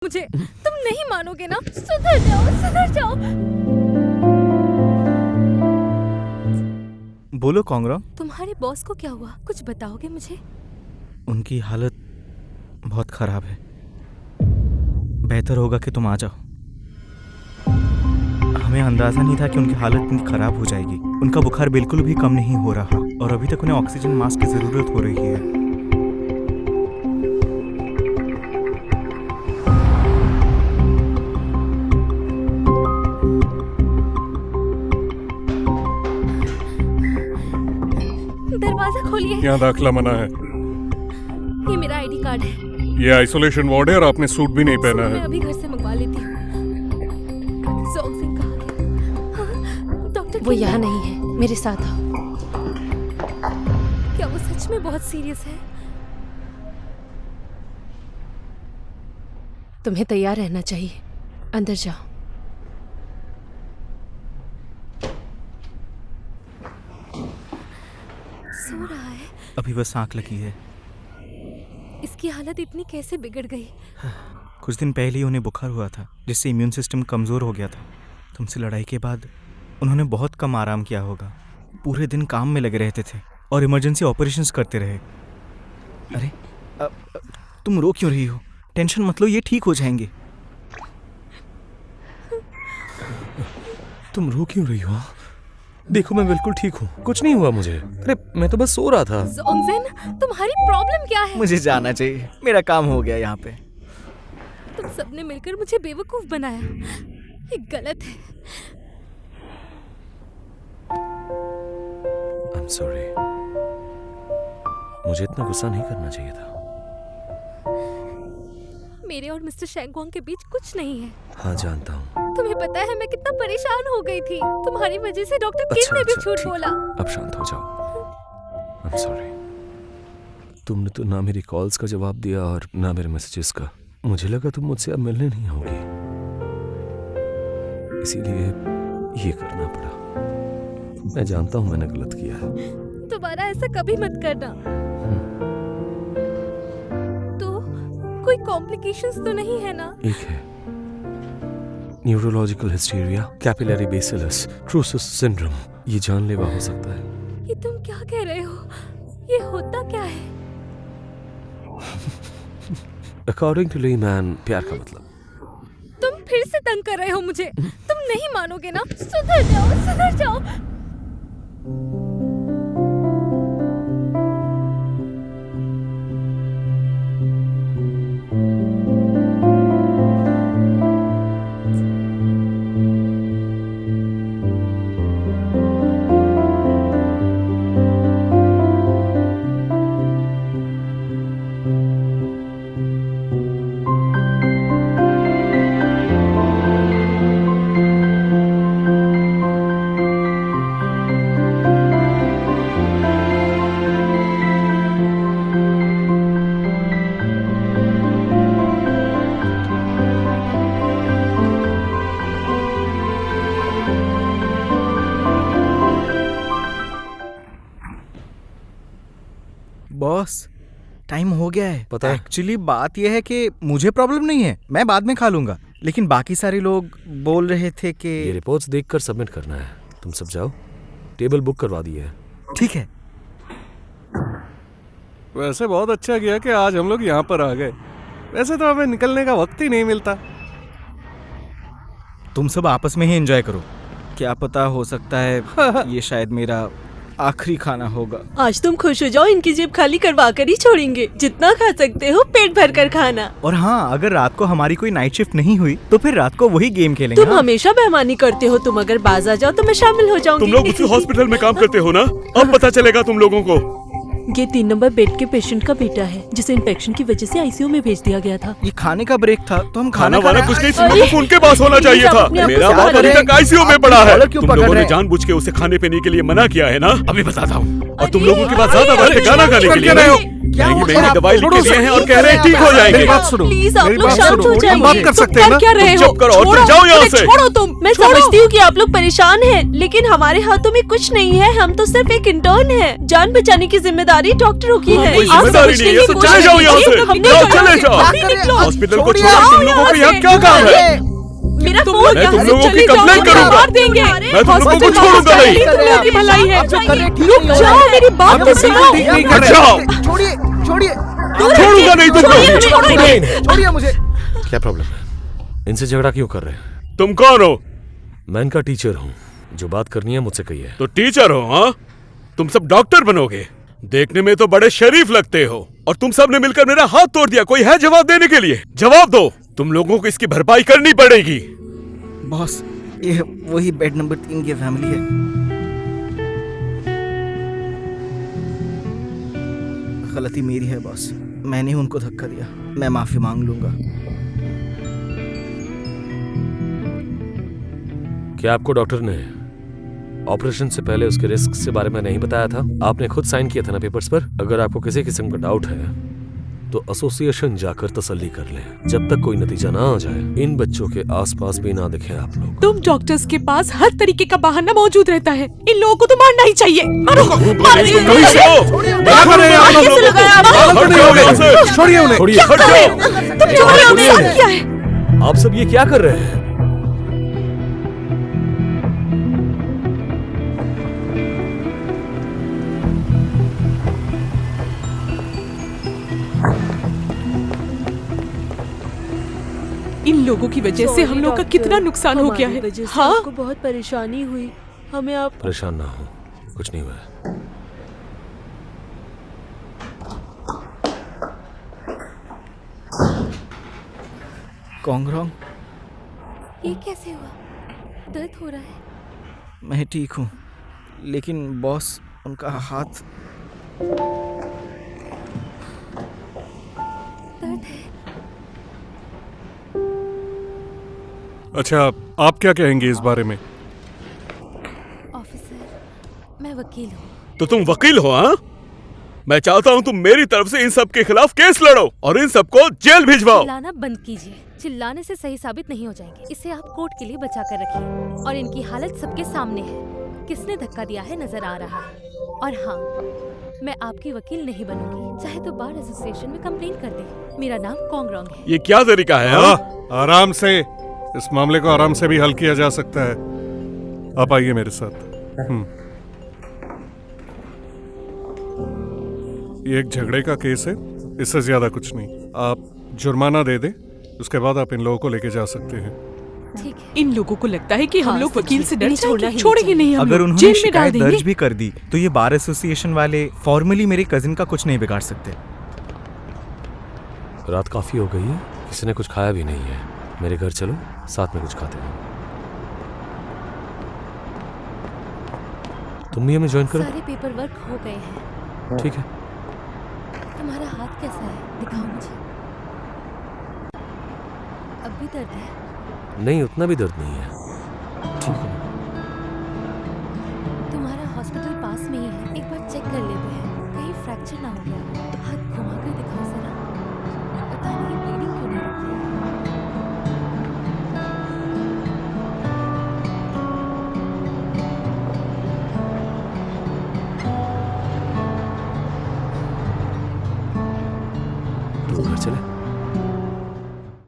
मुझे तुम नहीं मानोगे ना। सुधर जाओ, सुधर जाओ। बोलो कांगरा। तुम्हारे बॉस को क्या हुआ, कुछ बताओगे मुझे? उनकी हालत बहुत खराब है। बेहतर होगा कि तुम आ जाओ। हमें अंदाजा नहीं था कि उनकी हालत इतनी खराब हो जाएगी। उनका बुखार बिल्कुल भी कम नहीं हो रहा और अभी तक उन्हें ऑक्सीजन मास्क की जरूरत हो रही है। दरवाजा खोलिए। यहाँ दाखिला मना है। ये मेरा आईडी कार्ड है। ये आइसोलेशन वार्ड है और आपने सूट भी नहीं पहना मैं है। अभी घर से मंगवा लेती हूँ। जॉक्सिन कहाँ गया? हाँ, डॉक्टर वो यहाँ नहीं है, मेरे साथ आओ। क्या वो सच में बहुत सीरियस है? तुम्हें तैयार रहना चाहिए। अंदर जाओ। सो रहा है। अभी बस आंख लगी है। इसकी हालत इतनी कैसे बिगड़ गई? कुछ दिन पहले ही उन्हें बुखार हुआ था जिससे इम्यून सिस्टम कमज़ोर हो गया था। तुमसे लड़ाई के बाद उन्होंने बहुत कम आराम किया होगा। पूरे दिन काम में लगे रहते थे और इमरजेंसी ऑपरेशंस करते रहे। अरे तुम रो क्यों रही हो? टेंशन मत लो, ये ठीक हो जाएंगे। तुम रो क्यों रही हो? देखो मैं बिल्कुल ठीक हूँ, कुछ नहीं हुआ मुझे। अरे मैं तो बस सो रहा था। जोंगजिन, तुम्हारी प्रॉब्लम क्या है? मुझे जाना चाहिए, मेरा काम हो गया यहाँ पे। तुम सबने मिलकर मुझे बेवकूफ बनाया। ये गलत है। I'm sorry। मुझे इतना गुस्सा नहीं करना चाहिए था। मेरे और मिस्टर शेंगवांग के बीच कुछ नहीं है। हाँ जानता हूँ। तुम्हें पता है मैं कितना परेशान हो गई थी। तुम्हारी वजह से डॉक्टर किन ने भी झूठ ठीक। बोला। अब शांत हो जाओ। I'm sorry। तुमने तो ना मेरी कॉल्स का जवाब दिया और ना मेरे मैसेजेस का। मुझे लगा तुम मुझसे अब मिलने नहीं होगी, इसीलिए ये करना पड़ा। मैं जानता हूँ मैंने गलत किया है। दोबारा ऐसा कभी मत करना। तो कोई कॉम्प्लिकेशंस तो नहीं है ना? एक है, न्यूरोलॉजिकल हिस्टीरिया, कैपिलरी बेसिलस ट्रूसिस सिंड्रोम। ये जानलेवा हो सकता है। ये तुम क्या कह रहे हो? ये होता क्या है? अकॉर्डिंग टू लेमैन, प्यार का मतलब। तुम फिर से तंग कर रहे हो मुझे। तुम नहीं मानोगे ना। सुधर जाओ, सुधर जाओ। बॉस, टाइम हो गया है। पता है। एक्चुअली बात यह है कि मुझे प्रॉब्लम नहीं है, मैं बाद में खा लूंगा। लेकिन बाकी सारे लोग बोल रहे थे कि ये रिपोर्ट्स देखकर सबमिट करना है। तुम सब जाओ, टेबल बुक करवा दी है। ठीक है। वैसे बहुत अच्छा किया कि आज हम लोग यहाँ पर आ गए। वैसे तो हमें निकलने का वक्त ही नहीं मिलता। तुम सब आपस में ही एंजॉय करो। क्या पता, हो सकता है ये शायद मेरा आखिरी खाना होगा। आज तुम खुश हो जाओ, इनकी जेब खाली करवा कर ही छोड़ेंगे। जितना खा सकते हो पेट भर कर खाना। और हाँ, अगर रात को हमारी कोई नाइट शिफ्ट नहीं हुई तो फिर रात को वही गेम खेलेंगे। तुम हमेशा बेईमानी करते हो। तुम अगर बाज आ जाओ तो मैं शामिल हो जाऊंगी। तुम लोग उसी हॉस्पिटल में काम करते हो ना? अब पता चलेगा तुम लोगों को। ये 3 नंबर बेड के पेशेंट का बेटा है जिसे इन्फेक्शन की वजह से आईसीयू में भेज दिया गया था। ये खाने का ब्रेक था तो हम खाना खाना वाना कुछ नहीं, अरे, सिर्फ उनके पास होना चाहिए था। अपने आप को मेरा क्या बाप कर अभी रहे तक आईसीयू में पड़ा है। क्यों तुम पकड़ लोगों रहे ने हैं? जानबूझ के उसे खाने पीने के लिए मना किया है ना? अभी बताता हूँ। और तुम अरे, लोगों के पास ज्यादा अरे, वक्त है गाना गाने के लिए। क्या महंगी हो महंगी गया? दवाई लिख के दिए हैं और कह रहे हैं ठीक हो जाएंगे। मेरी बात सुनो, प्लीज आप मेरी लोग बात शांत सुनो, हो हम जाइए। बात कर तुम सकते हैं कर ना? क्या रहे हो? चुप करो और तुम छोड़ो, जाओ यहाँ अरे से। छोड़ो तुम। मैं समझती हूँ कि आप लोग परेशान हैं, लेकिन हमारे हाथों में कुछ नहीं है। हम तो सिर्फ एक इंटर्न है। जान बचाने की जिम्मेदारी डॉक्टरों की है। कोई आप जिम्मेदारी समझने नहीं है की तो कोशिश चले जाओ यहाँ कीजिए। से। हमने जाओ, तो चले यहाँ जाओ। से निकलो। हॉस्पिटल को छोड़िए, छोड़ो, आओ तुम लोगों यहाँ को यहाँ से। क्या काम है? मेरा तुम फोन लोग मैं यहाँ तुम से लोगों की चले जाओ, कंप्लेंट मैं करूंगा। मार देंगे। मैं तुम लोगों को हॉस्पिटल छोड़ूंगा पहुंच नहीं। जाइए, तुम लोगों की भलाई है। आप जो कर रहे हैं ठीक रुक नहीं हो जाओ, रहा है। मेरी बात आप तो बिल्कुल सुनो। ठीक नहीं कर हट रहे। जाओ। छोड़िए छोड़िए छोड़ूंगा नहीं तुमको। छोड़िए मुझे। क्या प्रॉब्लम है? इनसे झगड़ा क्यों कर रहे हैं? तुम कौन हो? मैं इनका टीचर हूँ। जो बात करनी है मुझसे कहिए। तो टीचर हो? हाँ, तुम सब डॉक्टर बनोगे। देखने में तो बड़े शरीफ लगते हो और तुम सब ने मिलकर मेरा हाथ तोड़ दिया। कोई है जवाब देने के लिए? जवाब दो। तुम लोगों को इसकी भरपाई करनी पड़ेगी। बॉस, ये वही बेड नंबर 3 की फैमिली है। गलती मेरी है बॉस, मैंने उनको धक्का दिया। मैं माफी मांग लूंगा। क्या आपको डॉक्टर ने ऑपरेशन से पहले उसके रिस्क के बारे में नहीं बताया था? आपने खुद साइन किया था ना पेपर्स पर। अगर आपको किसी किस्म का डाउट है तो एसोसिएशन जाकर तसल्ली कर लें। जब तक कोई नतीजा ना आ जाए, इन बच्चों के आसपास भी ना दिखें आप लोग। तुम डॉक्टर्स के पास हर तरीके का बहाना मौजूद रहता है। इन लोगों को तो मारना ही चाहिए। मारो, मारो इन्हें। कहीं से हो। क्या कर रहे हैं आप कैसे लोग? लगाया आपने? पागल तो नहीं हो गए? छोड़िए उन्हें। छोड़िए। हट जाओ। तुम जो भी आपने साथ किया है। आप सब ये क्या कर रहे हैं? इन लोगों की वजह से हम लोग का कितना नुकसान हो गया है। हाँ, आपको बहुत परेशानी हुई। हमें आप परेशान ना हो, कुछ नहीं हुआ है। कॉन्ग्रोंग, ये कैसे हुआ? दर्द हो रहा है। मैं ठीक हूँ, लेकिन बॉस, उनका हाथ दर्द है। अच्छा, आप क्या कहेंगे इस बारे में? ऑफिसर, मैं वकील हूँ। तो तुम वकील हो? हाँ, मैं चाहता हूँ तुम मेरी तरफ से इन सब के खिलाफ केस लड़ो और इन सबको जेल भिजवाओ। चिल्लाना बंद कीजिए। चिल्लाने से सही साबित नहीं हो जाएंगे। इसे आप कोर्ट के लिए बचा कर रखिए और इनकी हालत सबके सामने है। किसने धक्का दिया है नजर आ रहा है। और हाँ, मैं आपकी वकील नहीं बनूंगी। चाहे तो बार एसोसिएशन में कंप्लेन कर दे। मेरा नाम कॉन्ग्रोंग है। ये क्या तरीका है? हाँ? आराम से, इस मामले को आराम से भी हल किया जा सकता है। आप आइए मेरे साथ। ये एक झगड़े का केस है, इससे ज्यादा कुछ नहीं। आप जुर्माना दे दें, उसके बाद आप इन लोगों को लेके जा सकते हैं। ठीक है। इन लोगों को लगता है कि हम हाँ, लोग सच वकील में, से डर इन्हें छोड़ना जाएंगे। ही छोड़ेंगे नहीं हम अगर लोग। उन्होंने जेल में डाल शिकायत देंगे। दर्ज भी कर दी तो ये बार एसोसिएशन वाले फॉर्मली मेरे कजिन का कुछ नहीं बिगाड़ सकते। रात काफी हो गई है, किसी ने कुछ खाया भी नहीं है। मेरे घर चलो, साथ में कुछ खाते हैं। तुम भी हमें ज्वाइन करो। सारे पेपर वर्क हो गए हैं। ठीक है। तुम्हारा हाथ कैसा है? दिखाओ मुझे। अब भी दर्द है? नहीं, उतना भी दर्द नहीं है। ठीक है। तुम्हारा हॉस्पिटल पास में ही है। एक बार चेक कर लेते हैं, कहीं फ्रैक्चर ना हो गया हो। हाथ घुमा